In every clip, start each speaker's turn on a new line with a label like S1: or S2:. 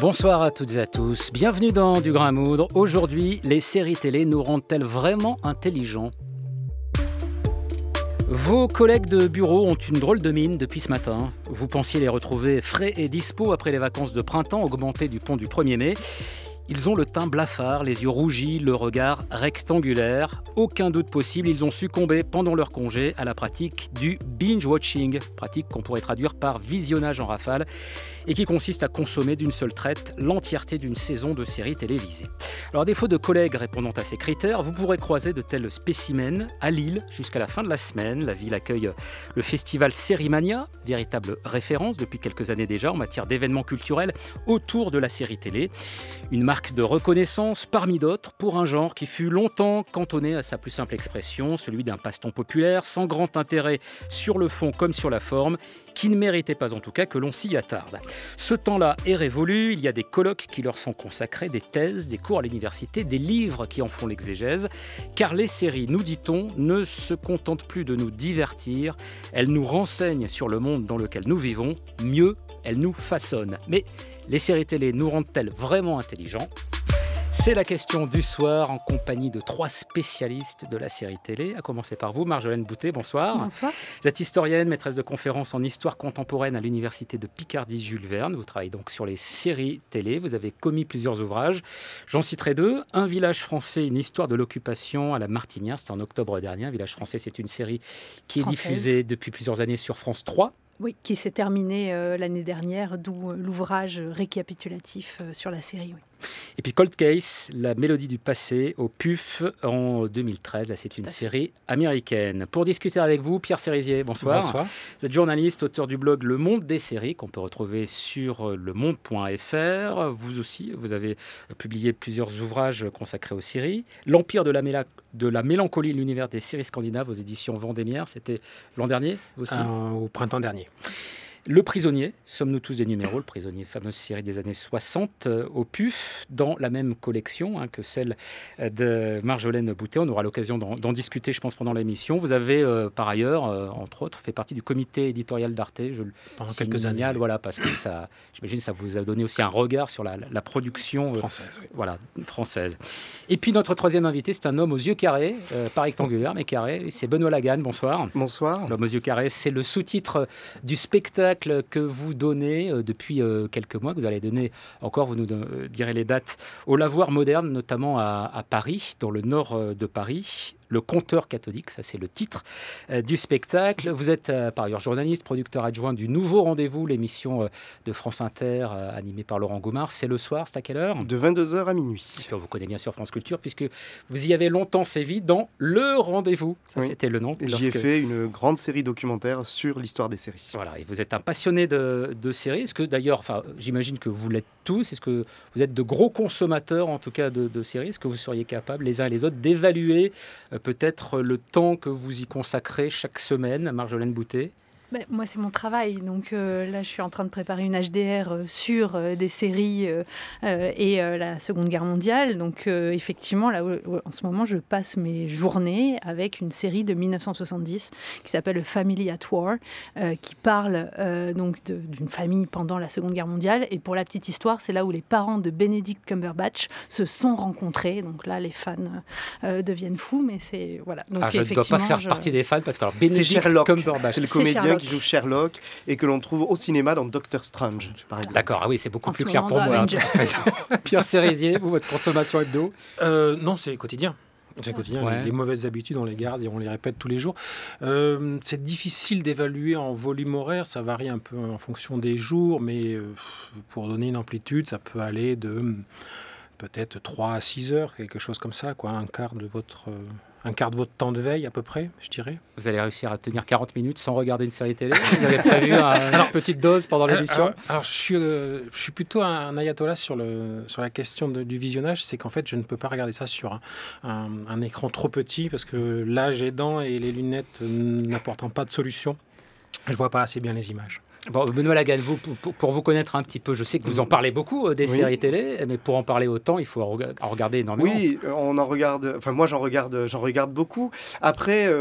S1: Bonsoir à toutes et à tous, bienvenue dans Du Grain à Moudre. Aujourd'hui, les séries télé nous rendent-elles vraiment intelligents ? Vos collègues de bureau ont une drôle de mine depuis ce matin. Vous pensiez les retrouver frais et dispo après les vacances de printemps augmentées du pont du 1er mai. Ils ont le teint blafard, les yeux rougis, le regard rectangulaire. Aucun doute possible, ils ont succombé pendant leur congé à la pratique du binge-watching, pratique qu'on pourrait traduire par visionnage en rafale, et qui consiste à consommer d'une seule traite l'entièreté d'une saison de séries télévisées. Alors, à défaut de collègues répondant à ces critères, vous pourrez croiser de tels spécimens à Lille jusqu'à la fin de la semaine. La ville accueille le festival Sérimania, véritable référence depuis quelques années déjà en matière d'événements culturels autour de la série télé. Une marque de reconnaissance parmi d'autres pour un genre qui fut longtemps cantonné à sa plus simple expression, celui d'un passe-temps populaire sans grand intérêt sur le fond comme sur la forme, qui ne méritait pas en tout cas que l'on s'y attarde. Ce temps-là est révolu, il y a des colloques qui leur sont consacrés, des thèses, des cours à l'université, des livres qui en font l'exégèse, car les séries, nous dit-on, ne se contentent plus de nous divertir, elles nous renseignent sur le monde dans lequel nous vivons, mieux, elles nous façonnent. Mais les séries télé nous rendent-elles vraiment intelligents ? C'est la question du soir en compagnie de 3 spécialistes de la série télé, à commencer par vous, Marjolaine Boutet, bonsoir.
S2: Bonsoir.
S1: Vous êtes historienne, maîtresse de conférences en histoire contemporaine à l'université de Picardie Jules Verne. Vous travaillez donc sur les séries télé, vous avez commis plusieurs ouvrages. J'en citerai 2. Un village français, une histoire de l'occupation à la Martinière, c'était en octobre dernier. Un village français, c'est une série qui est diffusée depuis plusieurs années sur France 3.
S2: Oui, qui s'est terminé l'année dernière, d'où l'ouvrage récapitulatif sur la série. Oui.
S1: Et puis Cold Case, la mélodie du passé au PUF en 2013. Là, c'est une série américaine. Pour discuter avec vous, Pierre Cérizier, bonsoir.
S3: Bonsoir.
S1: Vous êtes journaliste, auteur du blog Le Monde des séries, qu'on peut retrouver sur lemonde.fr. Vous aussi, vous avez publié plusieurs ouvrages consacrés aux séries. L'Empire de la mélancolie, l'univers des séries scandinaves aux éditions Vendémiaire, c'était l'an dernier aussi
S3: Au printemps dernier.
S1: Le Prisonnier, sommes-nous tous des numéros, Le Prisonnier, fameuse série des années 60 au PUF, dans la même collection que celle de Marjolaine Boutet. On aura l'occasion d'en discuter, je pense, pendant l'émission. Vous avez, par ailleurs, entre autres, fait partie du comité éditorial d'Arte.
S3: Pendant quelques années.
S1: Voilà, parce que ça, j'imagine, ça vous a donné aussi un regard sur la production
S3: française. Oui.
S1: Voilà, française. Et puis notre troisième invité, c'est un homme aux yeux carrés, pas rectangulaire, mais carré. C'est Benoît Lagan, bonsoir.
S4: Bonsoir.
S1: L'homme aux yeux carrés, c'est le sous-titre du spectacle que vous donnez depuis quelques mois, que vous allez donner encore, vous nous direz les dates, au Lavoir Moderne, notamment à Paris, dans le nord de Paris. Le Conteur catholique, ça c'est le titre du spectacle. Vous êtes par ailleurs journaliste, producteur adjoint du Nouveau Rendez-vous, l'émission de France Inter animée par Laurent Gaumard. C'est le soir, c'est à quelle heure ?
S4: De 22h à minuit.
S1: Et puis on vous connaît bien sûr France Culture, puisque vous y avez longtemps sévi dans Le Rendez-vous. Ça c'était le nom.
S4: J'y ai fait une grande série documentaire sur l'histoire des séries.
S1: Voilà, et vous êtes un passionné de séries. Est-ce que d'ailleurs, j'imagine que vous l'êtes tous, est-ce que vous êtes de gros consommateurs en tout cas de séries ? Est-ce que vous seriez capables les uns et les autres d'évaluer peut-être le temps que vous y consacrez chaque semaine, Marjolaine Boutet ?
S2: Moi, c'est mon travail. Donc là, je suis en train de préparer une HDR sur des séries et la Seconde Guerre mondiale. Donc effectivement, là, en ce moment, je passe mes journées avec une série de 1970 qui s'appelle A Family at War, qui parle donc d'une famille pendant la Seconde Guerre mondiale. Et pour la petite histoire, c'est là où les parents de Benedict Cumberbatch se sont rencontrés. Donc là, les fans deviennent fous, mais c'est voilà. Donc,
S1: je ne dois pas faire partie des fans parce que Benedict Cumberbatch,
S4: c'est le comédien qui joue Sherlock et que l'on trouve au cinéma dans Doctor Strange, par exemple.
S1: D'accord, ah oui, c'est beaucoup plus clair pour moi. Pierre Cérizier, vous, votre consommation hebdo ?
S3: Non, c'est quotidien. C'est quotidien.
S1: Ouais.
S3: Les mauvaises habitudes, on les garde et on les répète tous les jours. C'est difficile d'évaluer en volume horaire. Ça varie un peu en fonction des jours, mais pour donner une amplitude, ça peut aller de peut-être 3 à 6 heures, quelque chose comme ça, quoi, un quart de votre temps de veille à peu près, je dirais.
S1: Vous allez réussir à tenir 40 minutes sans regarder une série télé ? Vous avez prévu une petite dose pendant l'émission ?
S3: Alors je suis plutôt un ayatollah sur la question du visionnage. C'est qu'en fait, je ne peux pas regarder ça sur un écran trop petit parce que l'âge aidant et les lunettes n'apportant pas de solution, je ne vois pas assez bien les images.
S1: Bon, Benoît Lagan, vous, pour vous connaître un petit peu, je sais que vous en parlez beaucoup des séries télé, mais pour en parler autant, il faut en regarder énormément.
S4: Oui, on en regarde. Enfin, moi, j'en regarde beaucoup. Après,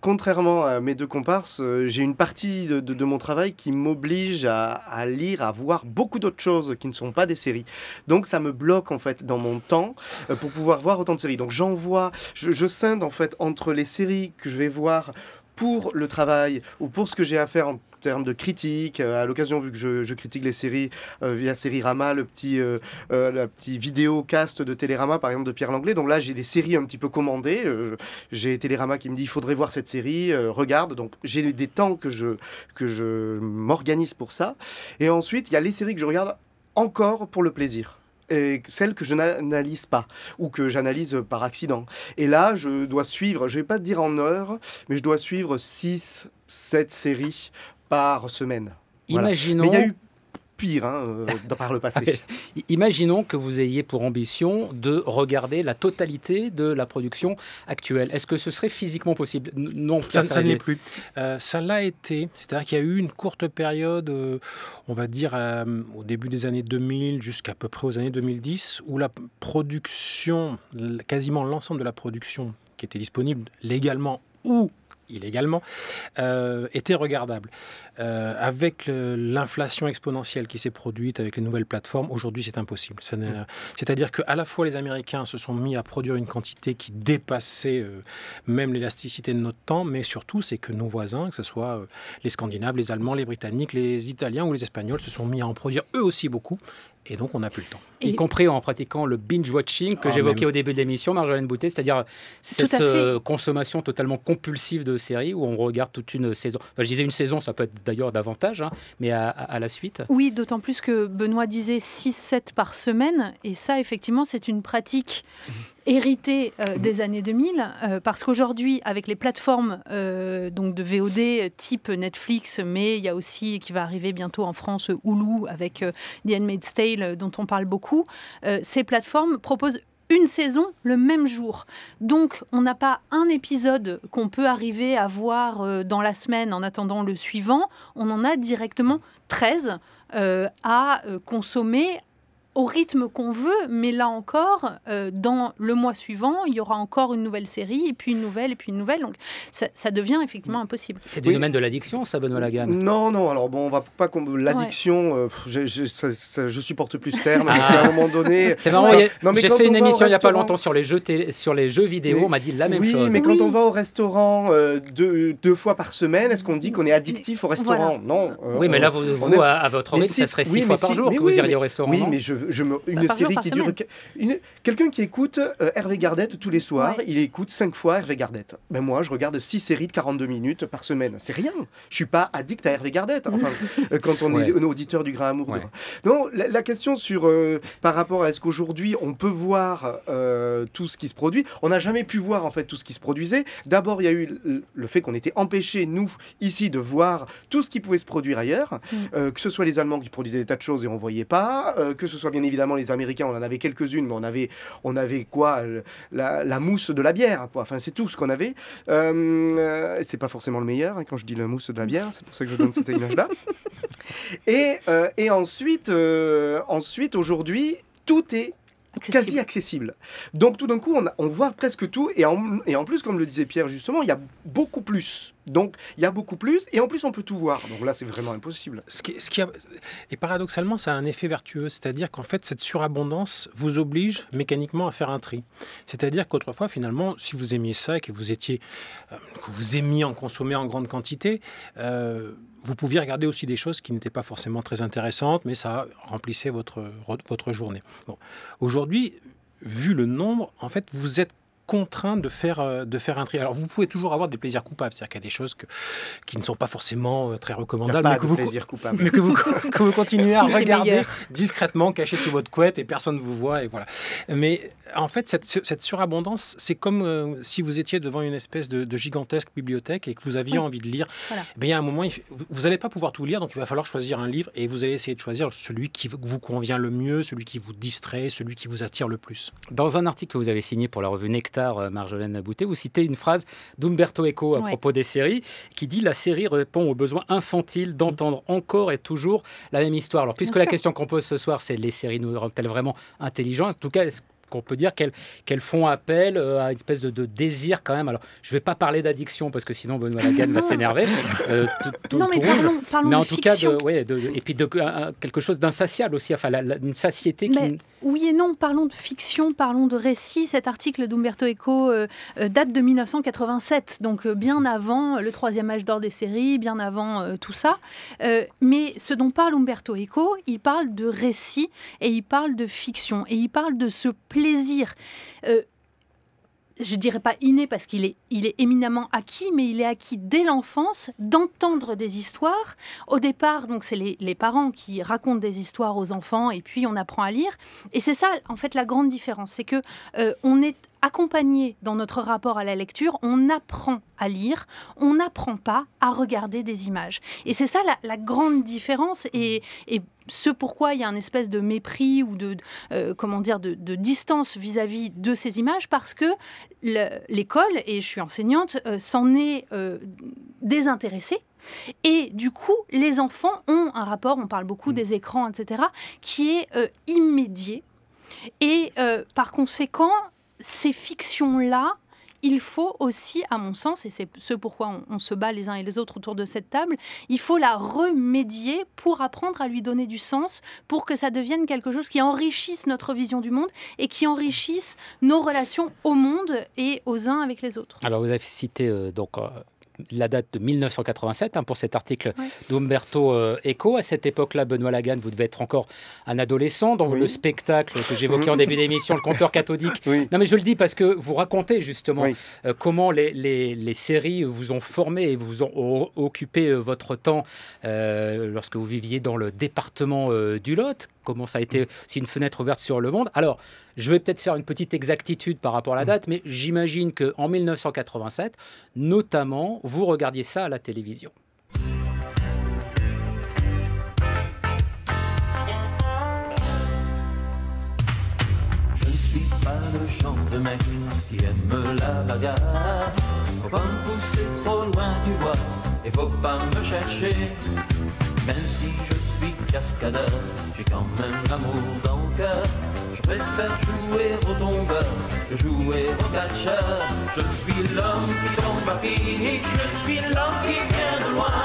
S4: contrairement à mes deux comparses, j'ai une partie de mon travail qui m'oblige à lire, à voir beaucoup d'autres choses qui ne sont pas des séries. Donc, ça me bloque en fait dans mon temps pour pouvoir voir autant de séries. Donc, je scinde en fait entre les séries que je vais voir pour le travail ou pour ce que j'ai à faire en termes de critique. À l'occasion, vu que je critique les séries via Sérierama, la petite vidéocast de Télérama, par exemple, de Pierre Langlais. Donc là, j'ai des séries un petit peu commandées. J'ai Télérama qui me dit, il faudrait voir cette série, regarde. Donc j'ai des temps que je m'organise pour ça. Et ensuite, il y a les séries que je regarde encore pour le plaisir. Et celles que je n'analyse pas ou que j'analyse par accident. Et là, je dois suivre, je ne vais pas te dire en heure, mais je dois suivre 6, 7 séries par semaine. Voilà.
S1: Imaginons...
S4: Mais il y a eu pire par le passé.
S1: Imaginons que vous ayez pour ambition de regarder la totalité de la production actuelle. Est-ce que ce serait physiquement possible? Non,
S3: ça ne l'est plus. Ça l'a été. C'est-à-dire qu'il y a eu une courte période, on va dire au début des années 2000 jusqu'à peu près aux années 2010, où la production, quasiment l'ensemble de la production qui était disponible légalement ou illégalement, était regardable. Avec l'inflation exponentielle qui s'est produite avec les nouvelles plateformes, aujourd'hui c'est impossible. C'est-à-dire qu'à la fois les Américains se sont mis à produire une quantité qui dépassait même l'élasticité de notre temps, mais surtout c'est que nos voisins, que ce soit les Scandinaves, les Allemands, les Britanniques, les Italiens ou les Espagnols, se sont mis à en produire eux aussi beaucoup. Et donc, on n'a plus le temps.
S1: Y compris en pratiquant le binge-watching que j'évoquais au début de l'émission, Marjolaine Boutet, c'est-à-dire cette consommation totalement compulsive de séries où on regarde toute une saison. Enfin, je disais une saison, ça peut être d'ailleurs davantage, mais à la suite.
S2: Oui, d'autant plus que Benoît disait 6-7 par semaine. Et ça, effectivement, c'est une pratique héritée des années 2000. Parce qu'aujourd'hui, avec les plateformes donc de VOD type Netflix, mais il y a aussi, qui va arriver bientôt en France, Hulu, avec The Handmaid's Tale, dont on parle beaucoup, ces plateformes proposent une saison le même jour. Donc, on n'a pas un épisode qu'on peut arriver à voir dans la semaine en attendant le suivant. On en a directement 13 à consommer au rythme qu'on veut, mais là encore, dans le mois suivant, il y aura encore une nouvelle série, et puis une nouvelle, et puis une nouvelle. Donc, ça devient effectivement impossible.
S1: C'est du domaine de l'addiction, ça, Benoît Lagan?
S4: Non. Alors bon, on va pas l'addiction. Je supporte plus ce terme. Parce qu'à un moment donné,
S1: c'est marrant. J'ai fait une émission il y a pas longtemps sur les jeux vidéo. On m'a dit la même chose.
S4: Oui, mais quand on va au restaurant deux fois par semaine, est-ce qu'on dit qu'on est addictif au restaurant? Non.
S1: Oui, mais là, vous à votre rythme, ça serait 6 fois par jour que vous iriez au restaurant.
S4: Oui, mais une série qui dure... Quelqu'un qui écoute Hervé Gardette tous les soirs, il écoute 5 fois Hervé Gardette. Ben moi, je regarde 6 séries de 42 minutes par semaine. C'est rien. Je suis pas addict à Hervé Gardette. Enfin, quand on est un auditeur du Grand Amour. Donc, la question par rapport à est-ce qu'aujourd'hui, on peut voir tout ce qui se produit, on n'a jamais pu voir en fait tout ce qui se produisait. D'abord, il y a eu le fait qu'on était empêchés, nous, ici, de voir tout ce qui pouvait se produire ailleurs. Que ce soit les Allemands qui produisaient des tas de choses et on voyait pas, que ce soit bien évidemment les Américains, on en avait quelques-unes, mais on avait quoi, la mousse de la bière, quoi. Enfin, c'est tout ce qu'on avait. C'est pas forcément le meilleur quand je dis la mousse de la bière, c'est pour ça que je donne cette image-là. Et ensuite, aujourd'hui, tout est quasi accessible. Donc tout d'un coup, on voit presque tout, et en plus, comme le disait Pierre justement, il y a beaucoup plus. Donc il y a beaucoup plus, et en plus on peut tout voir. Donc là, c'est vraiment impossible.
S3: Et paradoxalement, ça a un effet vertueux, c'est-à-dire qu'en fait, cette surabondance vous oblige mécaniquement à faire un tri. C'est-à-dire qu'autrefois, finalement, si vous aimiez ça et que vous aimiez en consommer en grande quantité, vous pouviez regarder aussi des choses qui n'étaient pas forcément très intéressantes, mais ça remplissait votre journée. Bon. Aujourd'hui, vu le nombre, en fait, vous êtes contraint de faire un tri. Alors, vous pouvez toujours avoir des plaisirs coupables, c'est-à-dire qu'il y a des choses qui ne sont pas forcément très recommandables, mais que vous continuez à regarder discrètement, caché sous votre couette, et personne ne vous voit, et voilà. Mais en fait, cette surabondance, c'est comme si vous étiez devant une espèce de gigantesque bibliothèque et que vous aviez envie de lire. Voilà. Il y a un moment, vous n'allez pas pouvoir tout lire, donc il va falloir choisir un livre, et vous allez essayer de choisir celui qui vous convient le mieux, celui qui vous distrait, celui qui vous attire le plus.
S1: Dans un article que vous avez signé pour la revue Nectar, tard, Marjolaine Boutet, vous citez une phrase d'Umberto Eco à propos des séries, qui dit « La série répond aux besoins infantiles d'entendre encore et toujours la même histoire ». Alors, puisque la question qu'on pose ce soir, c'est les séries nous rendent-elles vraiment intelligents ? En tout cas, est-ce qu'on peut dire qu'elles font appel à une espèce de désir quand même. Alors, je ne vais pas parler d'addiction parce que sinon Benoît Lagan va s'énerver.
S2: Non, mais parlons
S1: mais en
S2: de
S1: tout
S2: fiction.
S1: cas, et puis quelque chose d'insatiable aussi, enfin une satiété
S2: mais, oui et non, parlons de fiction, parlons de récit. Cet article d'Umberto Eco date de 1987, donc bien avant le troisième âge d'or des séries, bien avant tout ça. Mais ce dont parle Umberto Eco, il parle de récit et il parle de fiction et il parle de ce plaisir. Je ne dirais pas inné parce qu'il est éminemment acquis, mais il est acquis dès l'enfance d'entendre des histoires. Au départ, donc c'est les parents qui racontent des histoires aux enfants et puis on apprend à lire. Et c'est ça, en fait, la grande différence. C'est que on est accompagné dans notre rapport à la lecture, on apprend à lire, on n'apprend pas à regarder des images. Et c'est ça la grande différence et ce pourquoi il y a une espèce de mépris ou de distance vis-à-vis de ces images, parce que l'école, et je suis enseignante, s'en est désintéressée. Et du coup, les enfants ont un rapport, on parle beaucoup des écrans, etc., qui est immédiat. Et par conséquent, ces fictions-là, il faut aussi, à mon sens, et c'est ce pourquoi on se bat les uns et les autres autour de cette table, il faut la remédier pour apprendre à lui donner du sens, pour que ça devienne quelque chose qui enrichisse notre vision du monde et qui enrichisse nos relations au monde et aux uns avec les autres.
S1: Alors, vous avez cité la date de 1987 pour cet article d'Umberto Eco. À cette époque-là, Benoît Lagan, vous devez être encore un adolescent dans le spectacle que j'évoquais en début d'émission, le compteur cathodique. Non, mais je le dis parce que vous racontez justement comment les séries vous ont formé et vous ont occupé votre temps lorsque vous viviez dans le département du Lot. Comment ça a été aussi une fenêtre ouverte sur le monde. Alors, je vais peut-être faire une petite exactitude par rapport à la date, mais j'imagine qu'en 1987, notamment, vous regardiez ça à la télévision.
S5: Je ne suis pas le genre de mec qui aime la bagarre. Faut pas me pousser trop loin, tu vois, et faut pas me chercher. Même si je suis cascadeur, j'ai quand même l'amour dans le cœur. Je préfère jouer au tombeur que jouer au catcheur. Je suis l'homme qui tombe à pic, je suis l'homme qui vient de loin.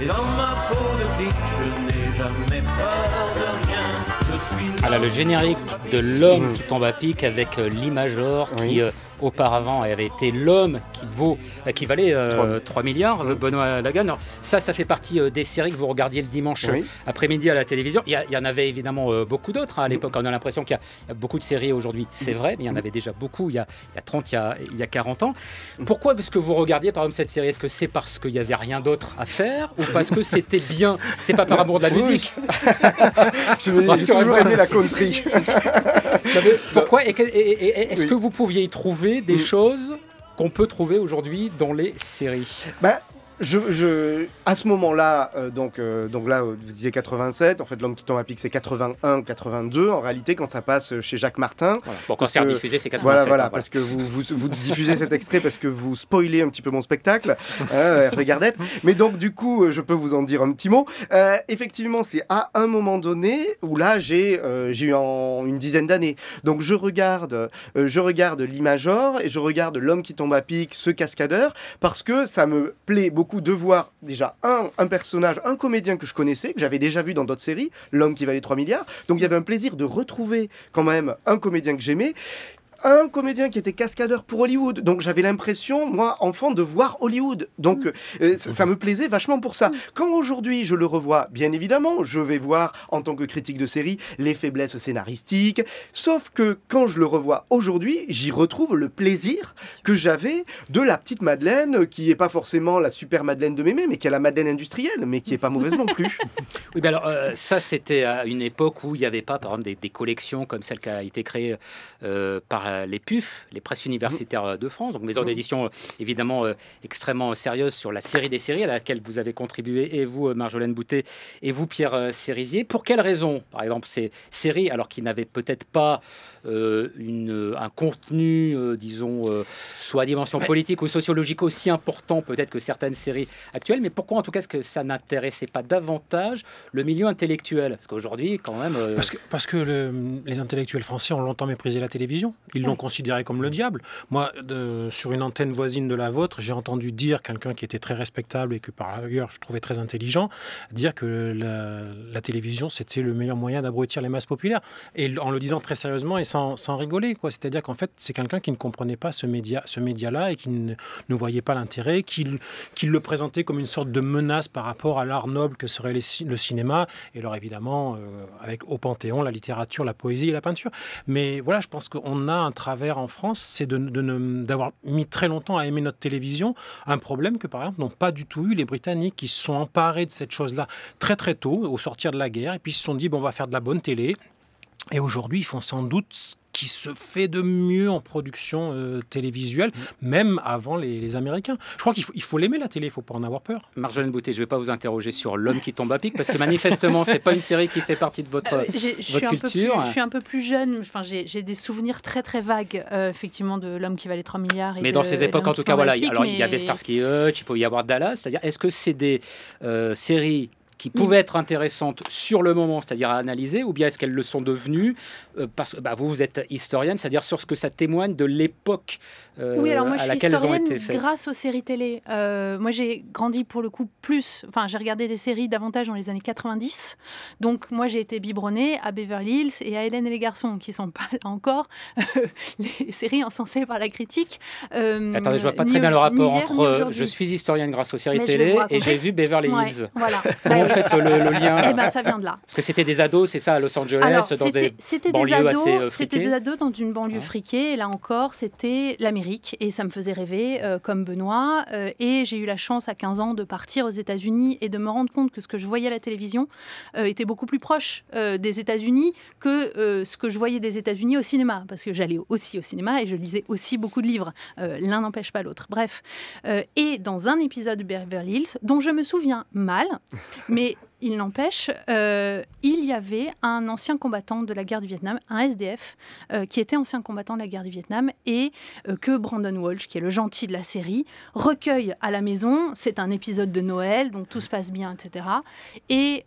S5: Et dans ma peau de flic, je n'ai jamais peur de rien. Je suis
S1: alors le générique de l'homme qui tombe à pic avec l'Imajor qui auparavant avait été l'homme qui valait 3 milliards, Benoît Lagan. Alors, ça fait partie des séries que vous regardiez le dimanche après-midi à la télévision. Il y en avait évidemment beaucoup d'autres à l'époque. On a l'impression qu'il y a beaucoup de séries aujourd'hui, c'est vrai, mais il y en avait déjà beaucoup il y a 30, il y a 40 ans. Pourquoi est-ce que vous regardiez par exemple cette série ? Est-ce que c'est parce qu'il n'y avait rien d'autre à faire ou parce que c'était bien ? C'est pas par amour de la musique.
S4: J'ai toujours aimé la country.
S1: Pourquoi ? Est-ce que vous pouviez y trouver des choses qu'on peut trouver aujourd'hui dans les séries?
S4: À ce moment-là, donc là, vous disiez 87, en fait, L'homme qui tombe à pic, c'est 81, 82, en réalité, quand ça passe chez Jacques Martin.
S1: Voilà. Bon, quand c'est rediffusé, c'est 87.
S4: Voilà, parce que vous diffusez cet extrait parce que vous spoilez un petit peu mon spectacle, Hervé Gardette. Mais donc, du coup, je peux vous en dire un petit mot. Effectivement, c'est à un moment donné où là, j'ai eu une dizaine d'années. Donc, je regarde l'Imajor et je regarde L'homme qui tombe à pic, ce cascadeur, parce que ça me plaît beaucoup de voir déjà un personnage, un comédien que je connaissais, que j'avais déjà vu dans d'autres séries, L'homme qui valait 3 milliards. Donc il y avait un plaisir de retrouver quand même un comédien que j'aimais. Un comédien qui était cascadeur pour Hollywood. Donc j'avais l'impression, moi, enfant, de voir Hollywood. Donc ça me plaisait vachement pour ça. Quand aujourd'hui je le revois, bien évidemment, je vais voir, en tant que critique de série, les faiblesses scénaristiques. Sauf que quand je le revois aujourd'hui, j'y retrouve le plaisir que j'avais de la petite Madeleine, qui n'est pas forcément la super Madeleine de Mémé, mais qui est la Madeleine industrielle, mais qui n'est pas mauvaise non plus.
S1: Oui, ben alors ça, c'était à une époque où il n'y avait pas, par exemple, des collections comme celle qui a été créée par par les PUF, les presses universitaires de France, donc maison d'édition évidemment extrêmement sérieuse sur la série des séries à laquelle vous avez contribué, et vous, Marjolaine Boutet, et vous, Pierre Cérizier. Pour quelles raisons, par exemple, ces séries, alors qu'ils n'avaient peut-être pas un contenu, disons, soit à dimension politique ou sociologique aussi important peut-être que certaines séries actuelles, mais pourquoi en tout cas est-ce que ça n'intéressait pas davantage le milieu intellectuel? Parce qu'aujourd'hui, quand même...
S3: Parce que les intellectuels français ont longtemps méprisé la télévision. Ils l'ont considérée comme le diable. Moi, sur une antenne voisine de la vôtre, j'ai entendu dire quelqu'un qui était très respectable et que par ailleurs je trouvais très intelligent, dire que la télévision c'était le meilleur moyen d'abrutir les masses populaires. Et en le disant très sérieusement et sans rigoler, quoi. C'est-à-dire qu'en fait, c'est quelqu'un qui ne comprenait pas ce média-là et qui ne voyait pas l'intérêt, qui le présentait comme une sorte de menace par rapport à l'art noble que serait le cinéma. Et alors évidemment, au Panthéon, la littérature, la poésie et la peinture. Mais voilà, je pense qu'on a un travers en France, c'est d'avoir mis très longtemps à aimer notre télévision. Un problème que, par exemple, n'ont pas du tout eu les Britanniques, qui se sont emparés de cette chose-là très très tôt, au sortir de la guerre, et puis ils se sont dit, bon, on va faire de la bonne télé. Et aujourd'hui, ils font sans doute ce qui se fait de mieux en production télévisuelle, même avant les Américains. Je crois qu'il faut l'aimer, la télé, il ne faut pas en avoir peur.
S1: Marjolaine Boutet, je ne vais pas vous interroger sur L'homme qui tombe à pic, parce que manifestement, ce n'est pas une série qui fait partie de votre culture.
S2: Je suis un peu plus jeune, enfin, j'ai des souvenirs très très vagues, effectivement, de L'homme qui valait 3 milliards.
S1: Mais dans ces époques, en tout cas, voilà. Alors, il y avait Starsky Hutch, il peut y avoir Dallas, c'est-à-dire, est-ce que c'est des séries qui pouvaient être intéressantes sur le moment, c'est-à-dire à analyser, ou bien est-ce qu'elles le sont devenues parce que vous êtes historienne, c'est-à-dire sur ce que ça témoigne de l'époque
S2: oui, alors moi,
S1: à laquelle elles ont été faites.
S2: Grâce aux séries télé. Moi, j'ai grandi pour le coup j'ai regardé des séries davantage dans les années 90. Donc, moi, j'ai été biberonnée à Beverly Hills et à Hélène et les garçons, qui ne sont pas là encore les séries encensées par la critique.
S1: Attendez, je ne vois pas très bien le rapport entre je suis historienne grâce aux séries télé et j'ai vu Beverly Hills.
S2: Ouais, voilà.
S1: Comment vous faites le lien?
S2: Eh ben, ça vient de là.
S1: Parce que c'était des ados, c'est ça, à Los Angeles,
S2: alors,
S1: dans des banlieues assez friquées.
S2: C'était des ados dans une banlieue friquée. Et là encore, c'était l'Amérique. Et ça me faisait rêver, comme Benoît. Et j'ai eu la chance, à 15 ans, de partir aux États-Unis et de me rendre compte que ce que je voyais à la télévision était beaucoup plus proche des États-Unis que ce que je voyais des États-Unis au cinéma. Parce que j'allais aussi au cinéma et je lisais aussi beaucoup de livres. L'un n'empêche pas l'autre. Bref. Et dans un épisode de Beverly Hills, dont je me souviens mal, mais il n'empêche, il y avait un ancien combattant de la guerre du Vietnam, un SDF, qui était ancien combattant de la guerre du Vietnam et que Brandon Walsh, qui est le gentil de la série, recueille à la maison. C'est un épisode de Noël, donc tout se passe bien, etc. Et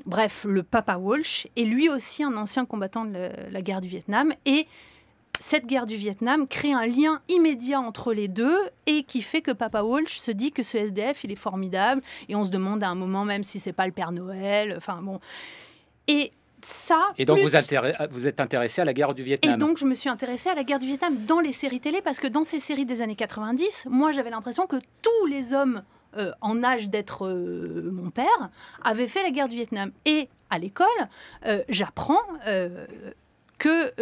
S2: bref, le papa Walsh est lui aussi un ancien combattant de la guerre du Vietnam et cette guerre du Vietnam crée un lien immédiat entre les deux et qui fait que Papa Walsh se dit que ce SDF, il est formidable. Et on se demande à un moment même si c'est pas le Père Noël. Enfin bon. Et ça.
S1: Et donc vous êtes intéressé à la guerre du Vietnam.
S2: Et donc je me suis intéressée à la guerre du Vietnam dans les séries télé parce que dans ces séries des années 90, moi j'avais l'impression que tous les hommes en âge d'être mon père avaient fait la guerre du Vietnam. Et à l'école, j'apprends que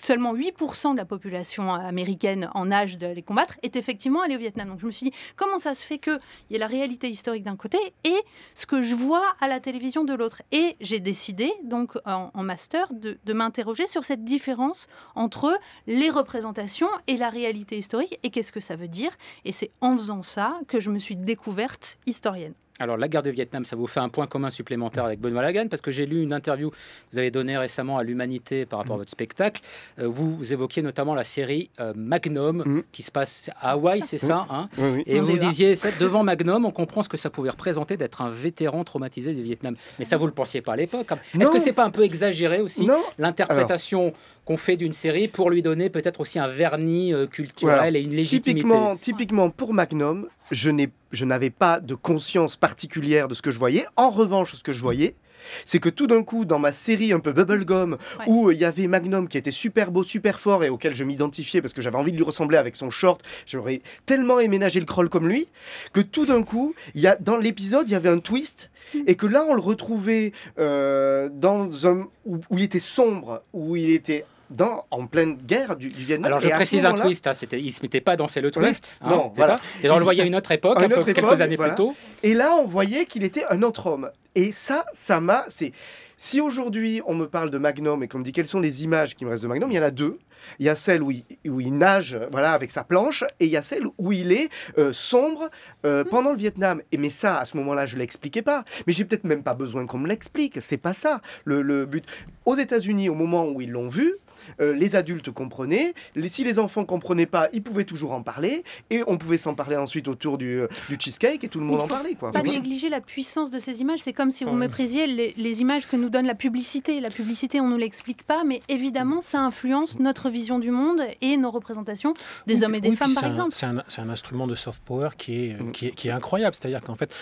S2: seulement 8% de la population américaine en âge de les combattre est effectivement allée au Vietnam. Donc je me suis dit, comment ça se fait qu'il y ait la réalité historique d'un côté et ce que je vois à la télévision de l'autre? Et j'ai décidé, donc en master, de m'interroger sur cette différence entre les représentations et la réalité historique et qu'est-ce que ça veut dire. Et c'est en faisant ça que je me suis découverte historienne.
S1: Alors, la guerre du Vietnam, ça vous fait un point commun supplémentaire avec Benoît Lagan, parce que j'ai lu une interview que vous avez donnée récemment à l'Humanité par rapport à votre spectacle. Vous évoquiez notamment la série Magnum, qui se passe à Hawaï, c'est ça hein
S4: Oui.
S1: Et vous disiez, devant Magnum, on comprend ce que ça pouvait représenter d'être un vétéran traumatisé du Vietnam. Mais ça, vous ne le pensiez pas à l'époque. Est-ce que c'est pas un peu exagéré aussi, l'interprétation qu'on fait d'une série pour lui donner peut-être aussi un vernis culturel et une légitimité?
S4: Typiquement, pour Magnum, je n'avais pas de conscience particulière de ce que je voyais. En revanche, ce que je voyais, c'est que tout d'un coup, dans ma série un peu bubblegum, où il y avait Magnum qui était super beau, super fort et auquel je m'identifiais parce que j'avais envie de lui ressembler avec son short, j'aurais tellement ménagé le crawl comme lui, que tout d'un coup, dans l'épisode, il y avait un twist et que là, on le retrouvait où il était sombre, où il était en pleine guerre du Vietnam.
S1: Alors je précise un twist, il ne se mettait pas à danser le twist.
S4: Non,
S1: voilà. On le voyait à une autre époque, quelques années plus tôt.
S4: Et là, on voyait qu'il était un autre homme. Et ça m'a... Si aujourd'hui on me parle de Magnum et qu'on me dit quelles sont les images qui me restent de Magnum, il y en a deux. Il y a celle où il nage avec sa planche et il y a celle où il est sombre pendant le Vietnam. Mais ça, à ce moment-là, je ne l'expliquais pas. Mais j'ai peut-être même pas besoin qu'on me l'explique. C'est pas ça le but. Aux États-Unis, au moment où ils l'ont vu, les adultes comprenaient. Si les enfants comprenaient pas, ils pouvaient toujours en parler. Et on pouvait s'en parler ensuite autour du cheesecake et tout le monde en parlait. Quoi.
S2: Pas négliger la puissance de ces images. C'est comme si vous méprisiez les images que nous donne la publicité. La publicité, on ne nous l'explique pas, mais évidemment, ça influence notre vision du monde et nos représentations des hommes et des femmes, par exemple.
S3: C'est un instrument de soft power qui est incroyable. C'est-à-dire qu'en fait,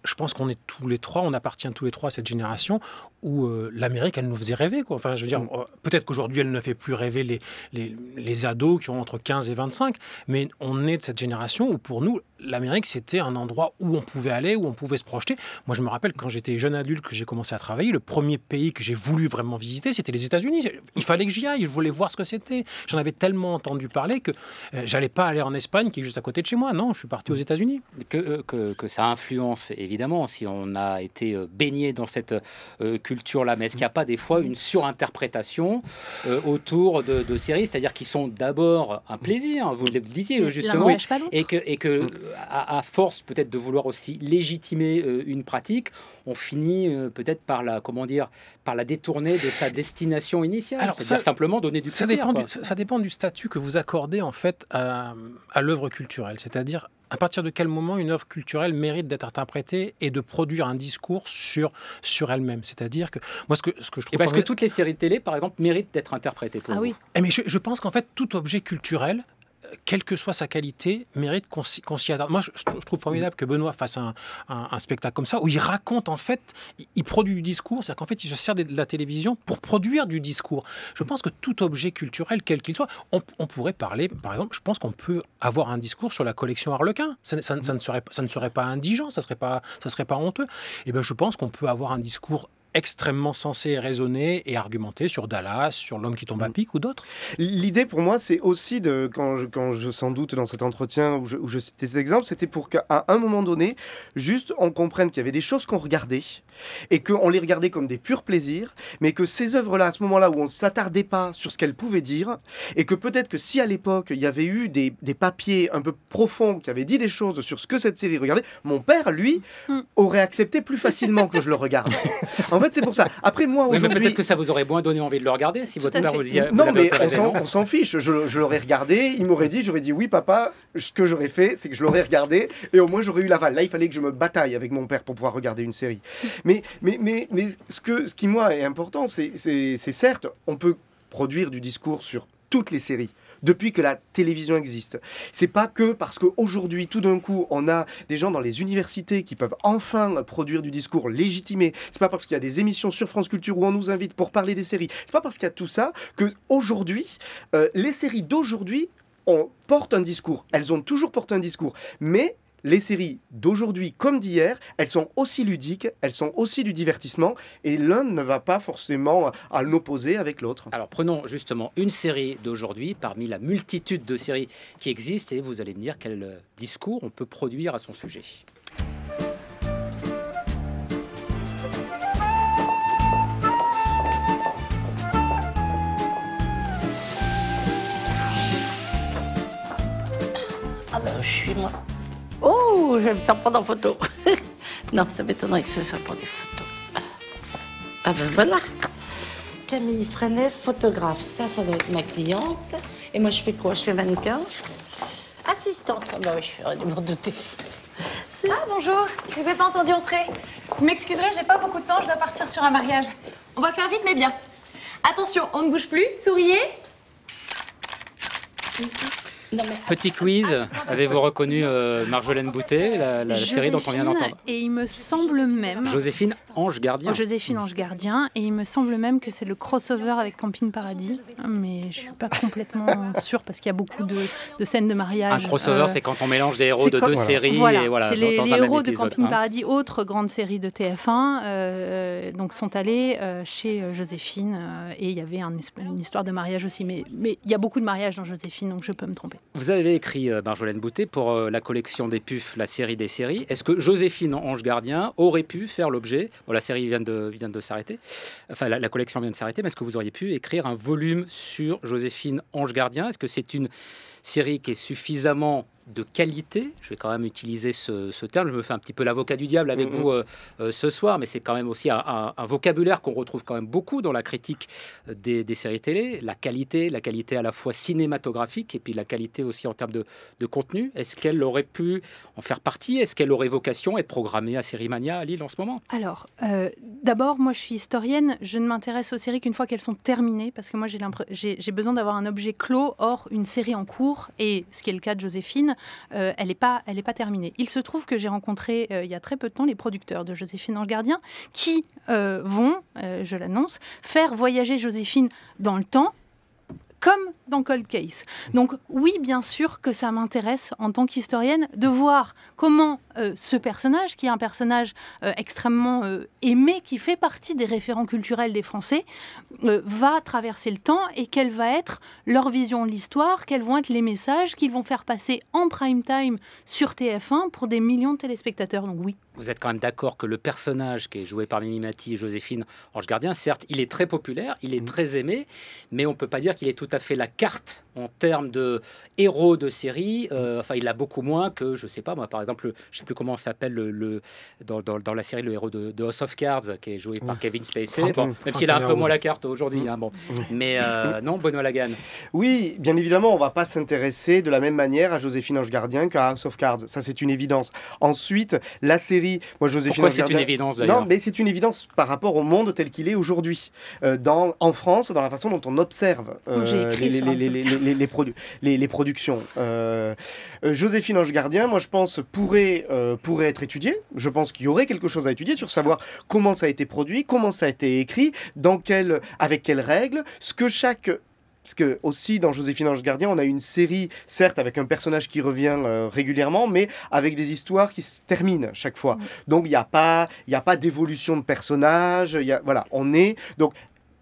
S3: je pense qu'on est tous les trois, on appartient tous les trois à cette génération où l'Amérique, elle nous faisait rêver. Quoi. Enfin, je veux dire, peut-être qu'aujourd'hui, elle ne fait plus rêver les ados qui ont entre 15 et 25, mais on est de cette génération où, pour nous, l'Amérique, c'était un endroit où on pouvait aller, où on pouvait se projeter. Moi, je me rappelle, quand j'étais jeune adulte, que j'ai commencé à travailler, le premier pays que j'ai voulu vraiment visiter, c'était les États-Unis. Il fallait que j'y aille, je voulais voir ce que c'était. J'en avais tellement entendu parler que j'allais pas aller en Espagne, qui est juste à côté de chez moi. Non, je suis parti aux États-Unis.
S1: Que ça influence, évidemment, si on a été baigné dans cette culture-là. Mais est-ce qu'il n'y a pas des fois une surinterprétation autour de séries, c'est-à-dire qui sont d'abord un plaisir, vous le disiez justement, et que à force peut-être de vouloir aussi légitimer une pratique, on finit peut-être par la détourner de sa destination initiale. Alors, c'est-à-dire simplement donner du plaisir.
S3: Ça dépend du statut que vous accordez en fait à l'œuvre culturelle, c'est-à-dire à partir de quel moment une œuvre culturelle mérite d'être interprétée et de produire un discours sur elle-même. C'est-à-dire que moi, ce que je trouve...
S1: Et parce que toutes les séries de télé, par exemple, méritent d'être interprétées pour vous.
S2: Oui.
S3: Mais je pense qu'en fait, tout objet culturel, quelle que soit sa qualité, mérite qu'on s'y attarde. Moi, je trouve formidable que Benoît fasse un spectacle comme ça, où il raconte, en fait, il produit du discours, c'est-à-dire qu'en fait, il se sert de la télévision pour produire du discours. Je pense que tout objet culturel, quel qu'il soit, on pourrait parler, par exemple, je pense qu'on peut avoir un discours sur la collection Harlequin. Ça ne serait pas indigent, ça ne serait pas honteux. Et bien, je pense qu'on peut avoir un discours extrêmement sensé, raisonné et argumenté sur Dallas, sur L'homme qui tombe à pic ou d'autres.
S4: L'idée pour moi, c'est aussi quand je sans doute dans cet entretien où je citais cet exemple, c'était pour qu'à un moment donné, juste on comprenne qu'il y avait des choses qu'on regardait et qu'on les regardait comme des purs plaisirs, mais que ces œuvres-là, à ce moment-là où on ne s'attardait pas sur ce qu'elles pouvaient dire, et que peut-être que si à l'époque il y avait eu des papiers un peu profonds qui avaient dit des choses sur ce que cette série regardait, mon père, lui, aurait accepté plus facilement que je le regarde. En fait, c'est pour ça. Après, moi, aujourd'hui...
S1: Mais peut-être que ça vous aurait moins donné envie de le regarder si votre père vous disait...
S4: Non, mais on s'en fiche. Je l'aurais regardé, il m'aurait dit, j'aurais dit oui, papa, ce que j'aurais fait, c'est que je l'aurais regardé et au moins j'aurais eu l'aval. Là, il fallait que je me bataille avec mon père pour pouvoir regarder une série. Mais ce qui, moi, est important, c'est certes, on peut produire du discours sur toutes les séries. Depuis que la télévision existe. C'est pas que parce qu'aujourd'hui, tout d'un coup, on a des gens dans les universités qui peuvent enfin produire du discours légitimé. C'est pas parce qu'il y a des émissions sur France Culture où on nous invite pour parler des séries. C'est pas parce qu'il y a tout ça que aujourd'hui, les séries d'aujourd'hui portent un discours. Elles ont toujours porté un discours. Mais les séries d'aujourd'hui comme d'hier, elles sont aussi ludiques, elles sont aussi du divertissement, et l'un ne va pas forcément à l'opposer avec l'autre.
S1: Alors prenons justement une série d'aujourd'hui, parmi la multitude de séries qui existent, et vous allez me dire quel discours on peut produire à son sujet.
S6: Ah ben, je suis moi. Oh, je vais me faire prendre en photo. Non, ça m'étonnerait que ça prenne des photos. Ah ben voilà. Camille Freinet, photographe. Ça doit être ma cliente. Et moi, je fais quoi? Je fais mannequin. Assistante. Ah ben oui, je ferais du m'en douter.
S7: Ah, bonjour. Je vous ai pas entendu entrer. Vous m'excuserez, j'ai pas beaucoup de temps, je dois partir sur un mariage. On va faire vite, mais bien. Attention, on ne bouge plus. Souriez.
S6: Non, mais...
S1: Petit quiz, avez-vous reconnu Marjolaine Boutet, la série dont on vient d'entendre?
S2: Et il me semble même...
S1: Joséphine Ange Gardien.
S2: Joséphine Ange Gardien, et il me semble même que c'est le crossover avec Camping Paradis, mais je suis pas complètement sûre parce qu'il y a beaucoup de scènes de mariage.
S1: Un crossover, c'est quand on mélange des héros de deux séries.
S2: Voilà,
S1: et voilà,
S2: c'est les héros de Camping
S1: hein.
S2: Paradis, autre grande série de TF1, donc sont allés chez Joséphine, et il y avait une histoire de mariage aussi, mais il y a beaucoup de mariages dans Joséphine, donc je peux me tromper.
S1: Vous avez écrit, Marjolaine Boutet, pour la collection des Puffs, la série des séries. Est-ce que Joséphine Ange Gardien aurait pu faire l'objet, la série vient de s'arrêter, enfin la collection vient de s'arrêter, mais est-ce que vous auriez pu écrire un volume sur Joséphine Ange Gardien? Est-ce que c'est une série qui est suffisamment de qualité? Je vais quand même utiliser ce terme, je me fais un petit peu l'avocat du diable avec vous ce soir, mais c'est quand même aussi un vocabulaire qu'on retrouve quand même beaucoup dans la critique des séries télé, la qualité à la fois cinématographique et puis la qualité aussi en termes de contenu. Est-ce qu'elle aurait pu en faire partie? Est-ce qu'elle aurait vocation à être programmée à Série Mania à Lille en ce moment?
S2: Alors, d'abord, moi je suis historienne, je ne m'intéresse aux séries qu'une fois qu'elles sont terminées, parce que moi j'ai besoin d'avoir un objet clos, or une série en cours, et ce qui est le cas de Joséphine, elle n'est pas terminée. Il se trouve que j'ai rencontré il y a très peu de temps les producteurs de Joséphine Ange Gardien qui vont, je l'annonce, faire voyager Joséphine dans le temps, comme dans Cold Case. Donc oui, bien sûr que ça m'intéresse en tant qu'historienne de voir comment ce personnage, qui est un personnage extrêmement aimé, qui fait partie des référents culturels des Français, va traverser le temps et quelle va être leur vision de l'histoire, quels vont être les messages qu'ils vont faire passer en prime time sur TF1 pour des millions de téléspectateurs. Donc oui.
S1: Vous êtes quand même d'accord que le personnage qui est joué par Mimi Mati et Joséphine Ange Gardien, certes, il est très populaire, il est très aimé, mais on ne peut pas dire qu'il est tout à fait la carte en termes de héros de série. Enfin, il a beaucoup moins que, je ne sais pas, moi, par exemple, je ne sais plus comment s'appelle dans la série, le héros de House of Cards, qui est joué par Kevin Spacey. Bon, même s'il a un peu moins la carte aujourd'hui. Hein, bon. Mais non, Benoît Lagan.
S4: Oui, bien évidemment, on ne va pas s'intéresser de la même manière à Joséphine Ange Gardien qu'à House of Cards. Ça, c'est une évidence. Ensuite, la série... Moi, Joséphine
S1: Pourquoi
S4: Ange
S1: c'est
S4: Gardien...
S1: une évidence, d'ailleurs?
S4: Non, mais c'est une évidence par rapport au monde tel qu'il est aujourd'hui. En France, dans la façon dont on observe les productions. Joséphine Ange Gardien, moi, je pense, pourrait être étudiée. Je pense qu'il y aurait quelque chose à étudier sur savoir comment ça a été produit, comment ça a été écrit, avec quelles règles, Parce que aussi dans Joséphine Ange Gardien, on a une série, certes avec un personnage qui revient régulièrement, mais avec des histoires qui se terminent chaque fois. Donc il n'y a pas d'évolution de personnage. Voilà, donc.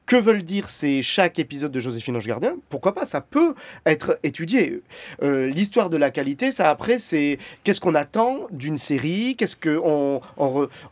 S4: Que veulent dire chaque épisode de Joséphine Ange Gardien? Pourquoi pas? Ça peut être étudié. L'histoire de la qualité, ça après, c'est qu'est-ce qu'on attend d'une série? Qu'est-ce qu'on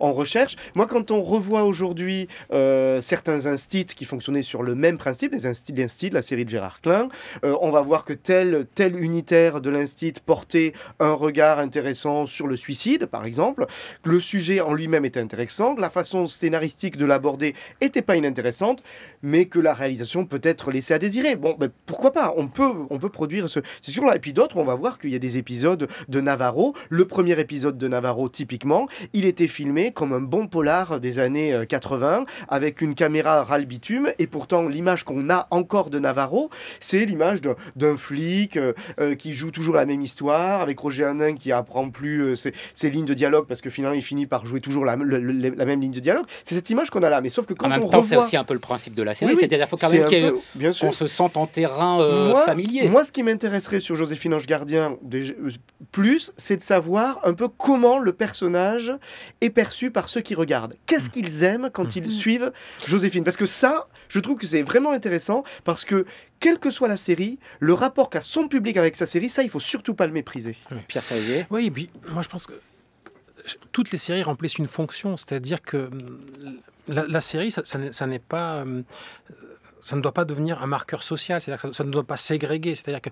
S4: recherche? Moi, quand on revoit aujourd'hui certains instits qui fonctionnaient sur le même principe, les instits de la série de Gérard Klein, on va voir que tel unitaire de l'instit portait un regard intéressant sur le suicide, par exemple. Le sujet en lui-même était intéressant. La façon scénaristique de l'aborder n'était pas inintéressante, mais que la réalisation peut être laissée à désirer. Bon, ben, pourquoi pas? On peut produire c'est sûr là. Et puis d'autres, on va voir qu'il y a des épisodes de Navarro. Le premier épisode de Navarro, typiquement, il était filmé comme un bon polar des années 80, avec une caméra ras le bitume, et pourtant l'image qu'on a encore de Navarro, c'est l'image d'un flic qui joue toujours la même histoire, avec Roger Hanin qui apprend plus ses lignes de dialogue, parce que finalement il finit par jouer toujours la même ligne de dialogue. C'est cette image qu'on a là. Mais sauf que quand
S1: en même temps, c'est aussi un peu le principe de la série, c'est-à-dire qu'il faut quand même qu'on se sente en terrain familier.
S4: Moi, ce qui m'intéresserait sur Joséphine Ange Gardien, c'est de savoir un peu comment le personnage est perçu par ceux qui regardent. Qu'est-ce qu'ils aiment quand ils suivent Joséphine? Parce que ça, je trouve que c'est vraiment intéressant, parce que quelle que soit la série, le rapport qu'a son public avec sa série, ça, il faut surtout pas le mépriser.
S1: Pierre Salier.
S3: Oui, et puis moi je pense que toutes les séries remplissent une fonction, c'est-à-dire que la série, ça n'est pas, ça ne doit pas devenir un marqueur social, c'est-à-dire que ça ne doit pas ségréguer, c'est-à-dire que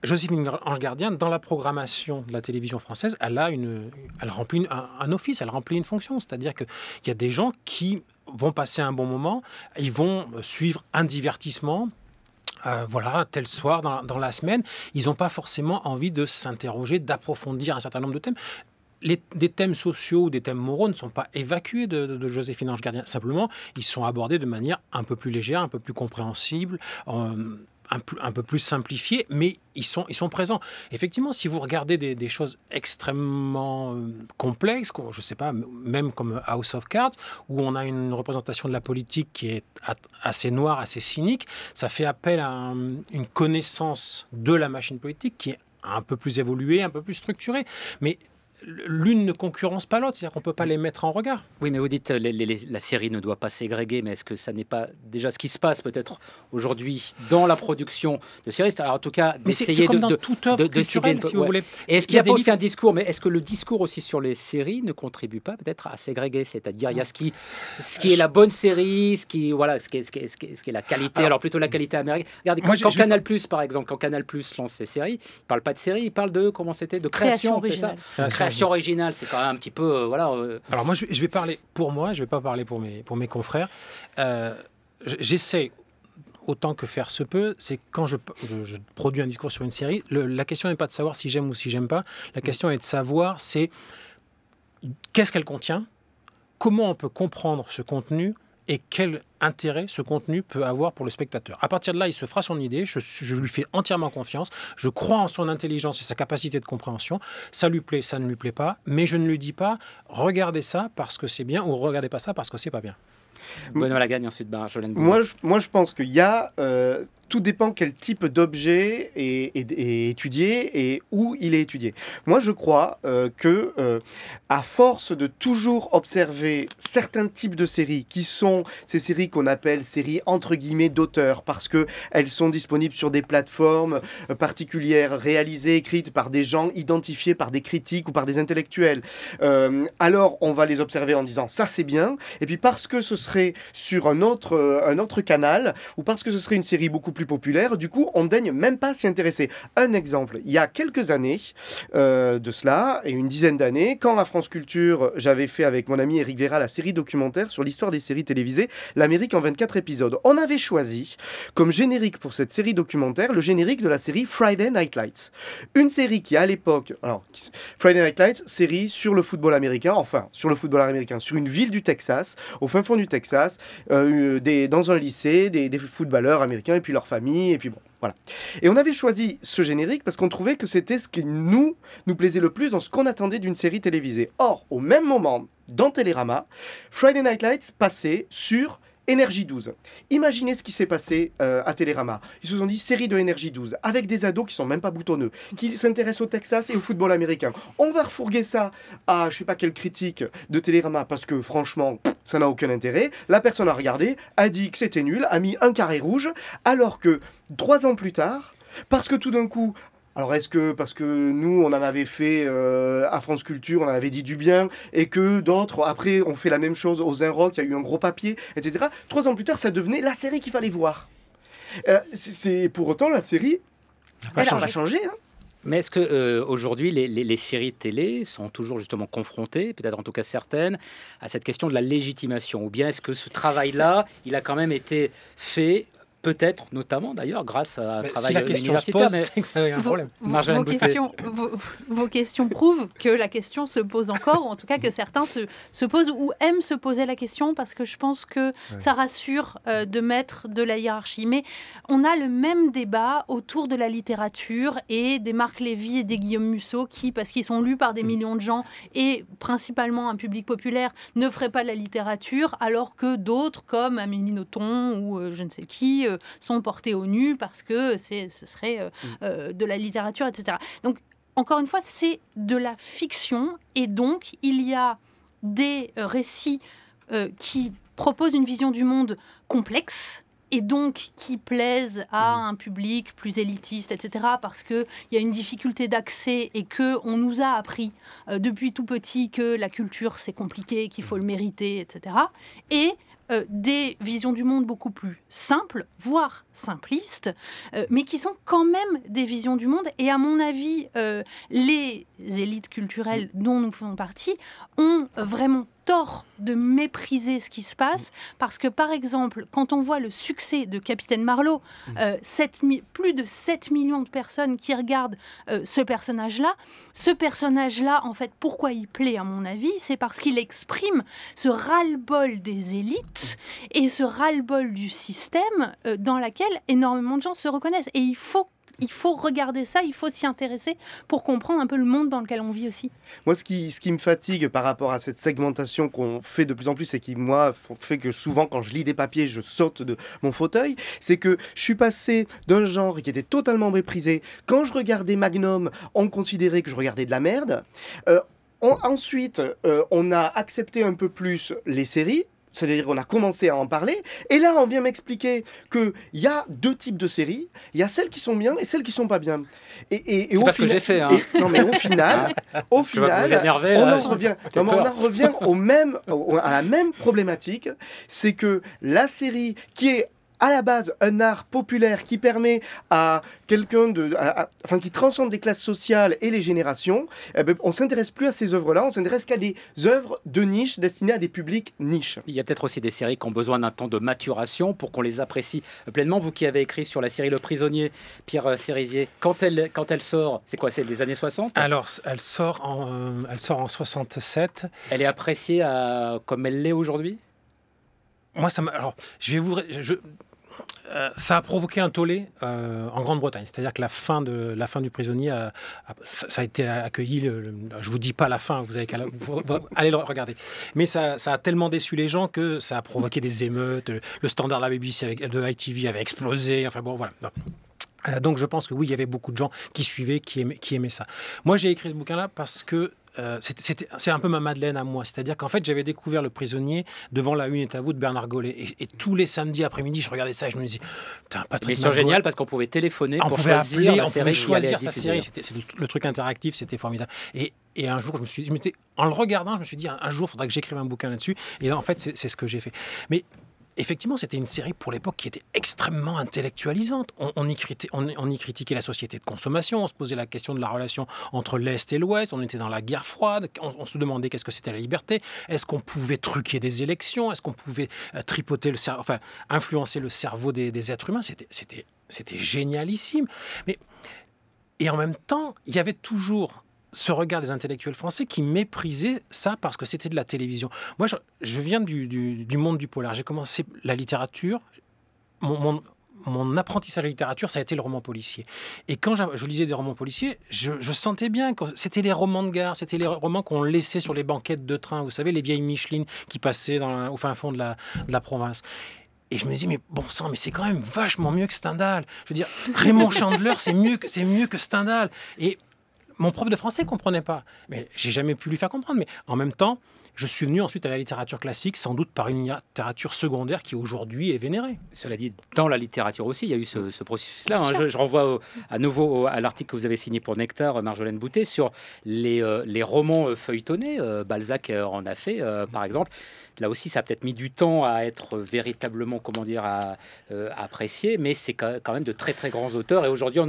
S3: Joséphine Ange Gardien, dans la programmation de la télévision française, elle remplit un office, elle remplit une fonction, c'est-à-dire qu'il y a des gens qui vont passer un bon moment, ils vont suivre un divertissement. Tel soir dans la semaine, ils n'ont pas forcément envie de s'interroger, d'approfondir un certain nombre de thèmes. Des thèmes sociaux ou des thèmes moraux ne sont pas évacués de Joséphine Ange Gardien. Simplement, ils sont abordés de manière un peu plus légère, un peu plus compréhensible, un peu plus simplifiée, mais ils sont présents. Effectivement, si vous regardez des choses extrêmement complexes, je ne sais pas, même comme House of Cards, où on a une représentation de la politique qui est assez noire, assez cynique, ça fait appel à une connaissance de la machine politique qui est un peu plus évoluée, un peu plus structurée. Mais l'une ne concurrence pas l'autre, c'est-à-dire qu'on ne peut pas les mettre en regard.
S1: Oui, mais vous dites la série ne doit pas ségréguer, mais est-ce que ça n'est pas déjà ce qui se passe peut-être aujourd'hui dans la production de séries? Alors, en tout cas,
S3: d'essayer de toute œuvre culturelle, si vous voulez.
S1: Et est-ce qu'il n'y a pas aussi un discours, mais est-ce que le discours aussi sur les séries ne contribue pas peut-être à ségréguer? C'est-à-dire, il y a ce qui est la bonne série, ce qui est la qualité, alors plutôt la qualité américaine. Regardez, quand Canal+, par exemple, quand Canal+ lance ses séries, il ne parle pas de séries, il parle de, comment c'était, de création, c'est ça? Création originale, c'est quand même un petit peu,
S3: Alors moi, je vais parler pour moi, je ne vais pas parler pour mes confrères. J'essaie, autant que faire se peut, c'est quand je produis un discours sur une série, la question n'est pas de savoir si j'aime ou si j'aime pas, la question est de savoir qu'est-ce qu'elle contient, comment on peut comprendre ce contenu et quel intérêt ce contenu peut avoir pour le spectateur. À partir de là, il se fera son idée, je lui fais entièrement confiance, je crois en son intelligence et sa capacité de compréhension, ça lui plaît, ça ne lui plaît pas, mais je ne lui dis pas « regardez ça parce que c'est bien » ou « regardez pas ça parce que c'est pas bien ».
S1: Benoît Lagagne, ensuite Jolène.
S4: Moi, je pense qu'il y a... tout dépend quel type d'objet est étudié et où il est étudié. Moi, je crois que à force de toujours observer certains types de séries, qui sont ces séries qu'on appelle séries entre guillemets d'auteur, parce qu'elles sont disponibles sur des plateformes particulières, réalisées, écrites par des gens identifiés par des critiques ou par des intellectuels, alors on va les observer en disant ça c'est bien, et puis parce que ce serait sur un autre canal, ou parce que ce serait une série beaucoup plus populaire, du coup, on ne daigne même pas s'y intéresser. Un exemple, il y a quelques années de cela, et une dizaine d'années, quand à France Culture, j'avais fait avec mon ami Éric Vera la série documentaire sur l'histoire des séries télévisées, l'Amérique en 24 épisodes. On avait choisi comme générique pour cette série documentaire le générique de la série Friday Night Lights. Une série qui, à l'époque, Friday Night Lights, série sur le football américain, sur une ville du Texas, au fin fond du Texas, dans un lycée, des footballeurs américains et puis leur famille, et puis bon, voilà. Et on avait choisi ce générique parce qu'on trouvait que c'était ce qui nous plaisait le plus dans ce qu'on attendait d'une série télévisée. Or, au même moment, dans Télérama, Friday Night Lights passait sur Énergie 12. Imaginez ce qui s'est passé à Télérama. Ils se sont dit série de Énergie 12 avec des ados qui sont même pas boutonneux, qui s'intéressent au Texas et au football américain. On va refourguer ça à je sais pas quelle critique de Télérama parce que franchement ça n'a aucun intérêt. La personne a regardé, a dit que c'était nul, a mis un carré rouge, alors que 3 ans plus tard, parce que tout d'un coup, alors est-ce que parce que nous on en avait fait à France Culture, on en avait dit du bien, et que d'autres après ont fait la même chose aux Zinrock, il y a eu un gros papier, etc. 3 ans plus tard, ça devenait la série qu'il fallait voir. Pour autant la série, elle a changé. Hein.
S1: Mais est-ce qu'aujourd'hui, les séries télé sont toujours justement confrontées, peut-être en tout cas certaines, à cette question de la légitimation? Ou bien est-ce que ce travail-là, il a quand même été fait, peut-être, notamment d'ailleurs, grâce à un travail universitaire?
S3: C'est que ça a un problème.
S2: Vos questions prouvent que la question se pose encore, ou en tout cas que certains se posent ou aiment se poser la question, parce que je pense que ça rassure de mettre de la hiérarchie. Mais on a le même débat autour de la littérature et des Marc Lévy et des Guillaume Musso qui, parce qu'ils sont lus par des millions de gens et principalement un public populaire, ne feraient pas de la littérature, alors que d'autres, comme Amélie Nothomb ou je ne sais qui, sont portés au nu parce que ce serait de la littérature, etc. Donc, encore une fois, c'est de la fiction, et donc il y a des récits qui proposent une vision du monde complexe, et donc qui plaisent à un public plus élitiste, etc., parce qu'il y a une difficulté d'accès et qu'on nous a appris depuis tout petit que la culture, c'est compliqué, qu'il faut le mériter, etc. Et des visions du monde beaucoup plus simples, voire simplistes, mais qui sont quand même des visions du monde. Et à mon avis, les élites culturelles dont nous faisons partie ont vraiment tort de mépriser ce qui se passe, parce que, par exemple, quand on voit le succès de Capitaine Marlowe, plus de 7 millions de personnes qui regardent ce personnage-là, en fait, pourquoi il plaît, à mon avis, c'est parce qu'il exprime ce ras-le-bol des élites et ce ras-le-bol du système dans lequel énormément de gens se reconnaissent. Et il faut regarder ça, il faut s'y intéresser pour comprendre un peu le monde dans lequel on vit aussi.
S4: Moi, ce qui me fatigue par rapport à cette segmentation qu'on fait de plus en plus et qui, moi, fait que souvent, quand je lis des papiers, je saute de mon fauteuil, c'est que je suis passé d'un genre qui était totalement méprisé. Quand je regardais Magnum, on considérait que je regardais de la merde. Ensuite, on a accepté un peu plus les séries. C'est-à-dire qu'on a commencé à en parler. Et là, on vient m'expliquer qu'il y a 2 types de séries. Il y a celles qui sont bien et celles qui ne sont pas bien.
S1: C'est pas ce que j'ai fait. Hein.
S4: Non, mais au final, on en revient à la même problématique. C'est que la série qui est à la base un art populaire qui permet à quelqu'un qui transcende les classes sociales et les générations, on s'intéresse plus à ces œuvres-là, on s'intéresse qu'à des œuvres de niche destinées à des publics niches.
S1: Il y a peut-être aussi des séries qui ont besoin d'un temps de maturation pour qu'on les apprécie pleinement. Vous qui avez écrit sur la série Le Prisonnier, Pierre Cérizier, quand elle sort, c'est quoi, c'est les années 60 ?
S3: Alors, elle sort en 67.
S1: Elle est appréciée comme elle l'est aujourd'hui ?
S3: Moi, ça a provoqué un tollé en Grande-Bretagne. C'est-à-dire que la fin du Prisonnier, ça a été accueilli. Je vous dis pas la fin, vous allez le regarder. Mais ça a tellement déçu les gens que ça a provoqué des émeutes. Le standard de la BBC, de ITV avait explosé. Enfin bon, voilà. Donc je pense que oui, il y avait beaucoup de gens qui suivaient, qui aimaient ça. Moi, j'ai écrit ce bouquin-là parce que c'est un peu ma Madeleine à moi. C'est-à-dire qu'en fait, j'avais découvert Le Prisonnier devant La Une est à vous de Bernard Gollet. Et tous les samedis après-midi, je regardais ça et je me disais, putain, Patrick
S1: Macgollet. C'est génial parce qu'on pouvait téléphoner pour choisir la série.
S3: On pouvait choisir sa série. C'était le truc interactif, c'était formidable. Et un jour, en le regardant, je me suis dit, un jour, il faudra que j'écrive un bouquin là-dessus. Et là, en fait, c'est ce que j'ai fait. Mais effectivement, c'était une série pour l'époque qui était extrêmement intellectualisante. On y critiquait la société de consommation, on se posait la question de la relation entre l'Est et l'Ouest, on était dans la guerre froide, on se demandait qu'est-ce que c'était la liberté, est-ce qu'on pouvait truquer des élections, est-ce qu'on pouvait tripoter influencer le cerveau des êtres humains. C'était génialissime. Et en même temps, il y avait toujours ce regard des intellectuels français qui méprisaient ça parce que c'était de la télévision. Moi, je viens du monde du polar. J'ai commencé la littérature. Mon apprentissage de littérature, ça a été le roman policier. Et quand je lisais des romans policiers, je sentais bien que c'était les romans de gare, c'était les romans qu'on laissait sur les banquettes de train. Vous savez, les vieilles Micheline qui passaient au fin fond de la province. Et je me disais, mais bon sang, mais c'est quand même vachement mieux que Stendhal. Je veux dire, Raymond Chandler, c'est mieux que Stendhal. Et mon prof de français ne comprenait pas. Mais j'ai jamais pu lui faire comprendre. Mais en même temps, je suis venu ensuite à la littérature classique, sans doute par une littérature secondaire qui aujourd'hui est vénérée.
S1: Cela dit, dans la littérature aussi, il y a eu ce processus-là. Hein. Je renvoie à nouveau à l'article que vous avez signé pour Nectar, Marjolaine Boutet, sur les romans feuilletonnés. Balzac en a fait, par exemple. Là aussi, ça a peut-être mis du temps à être véritablement, apprécié, mais c'est quand même de très très grands auteurs. Et aujourd'hui,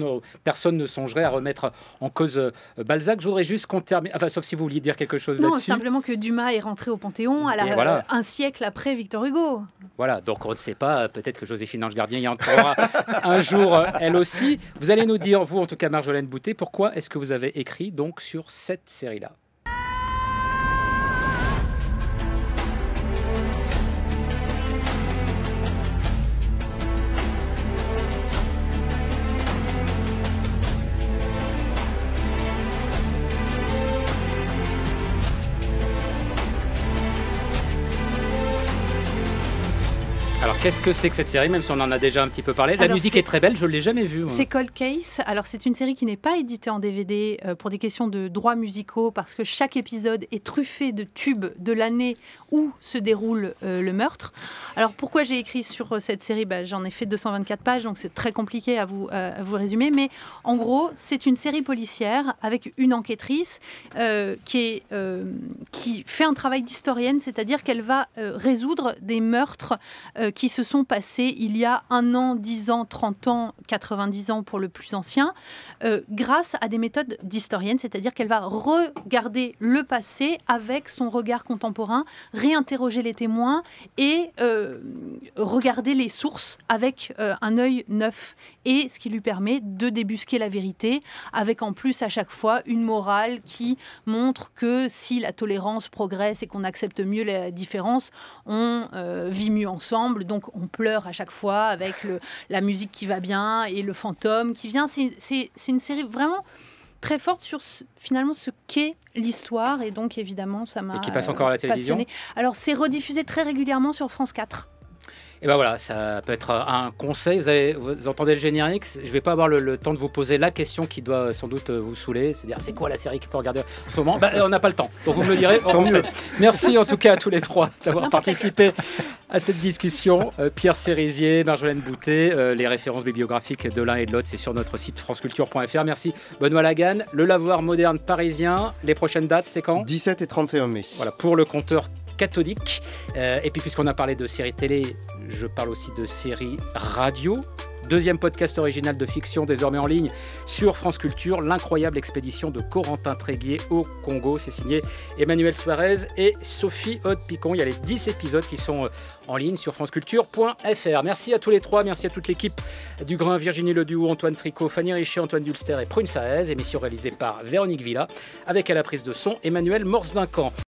S1: personne ne songerait à remettre en cause Balzac. Je voudrais juste qu'on termine, sauf si vous vouliez dire quelque chose là-dessus.
S2: Non, simplement que Dumas est rentré au Panthéon un siècle après Victor Hugo.
S1: Voilà, donc on ne sait pas, peut-être que Joséphine Ange Gardien y entrera un jour, elle aussi. Vous allez nous dire, vous en tout cas Marjolaine Boutet, pourquoi est-ce que vous avez écrit donc sur cette série-là ? Alors, qu'est-ce que c'est que cette série, même si on en a déjà un petit peu parlé? La musique est très belle, je ne l'ai jamais vue. Moi.
S2: C'est Cold Case. Alors, c'est une série qui n'est pas éditée en DVD pour des questions de droits musicaux, parce que chaque épisode est truffé de tubes de l'année où se déroule le meurtre. Alors, pourquoi j'ai écrit sur cette série? J'en ai fait 224 pages, donc c'est très compliqué à vous résumer. Mais en gros, c'est une série policière avec une enquêtrice qui fait un travail d'historienne, c'est-à-dire qu'elle va résoudre des meurtres qui se sont passés il y a 1 an, 10 ans, 30 ans, 90 ans pour le plus ancien, grâce à des méthodes d'historienne, c'est-à-dire qu'elle va regarder le passé avec son regard contemporain, réinterroger les témoins et regarder les sources avec un œil neuf, et ce qui lui permet de débusquer la vérité, avec en plus à chaque fois une morale qui montre que si la tolérance progresse et qu'on accepte mieux la différence, on vit mieux ensemble. Donc on pleure à chaque fois avec la musique qui va bien et le fantôme qui vient. C'est une série vraiment très forte sur finalement ce qu'est l'histoire, et donc évidemment ça m'a
S1: et qui passe encore à la télévision.
S2: Alors c'est rediffusé très régulièrement sur France 4.
S1: Et ben voilà, ça peut être un conseil. Vous entendez le générique. Je ne vais pas avoir le temps de vous poser la question qui doit sans doute vous saouler. C'est-à-dire, c'est quoi la série qu'il faut regarder en ce moment? On n'a pas le temps. Donc vous me le direz.
S4: Tant mieux.
S1: Merci en tout cas à tous les trois d'avoir participé à cette discussion. Pierre Cérizier, Marjolaine Boutet, les références bibliographiques de l'un et de l'autre, c'est sur notre site franceculture.fr. Merci Benoît Lagan. Le Lavoir moderne parisien. Les prochaines dates, c'est quand?
S4: 17 et 31 mai.
S1: Voilà, pour le compteur cathodique. Et puis puisqu'on a parlé de séries télé, je parle aussi de séries radio. Deuxième podcast original de fiction désormais en ligne sur France Culture, l'incroyable expédition de Corentin Tréguier au Congo. C'est signé Emmanuel Suarez et Sophie Aude-Picon. Il y a les 10 épisodes qui sont en ligne sur franceculture.fr. Merci à tous les trois, merci à toute l'équipe du Grain, Virginie Leduc, Antoine Tricot, Fanny Richer, Antoine Dulster et Prune Saez. Émission réalisée par Véronique Villa avec à la prise de son Emmanuel Morse-Duncan.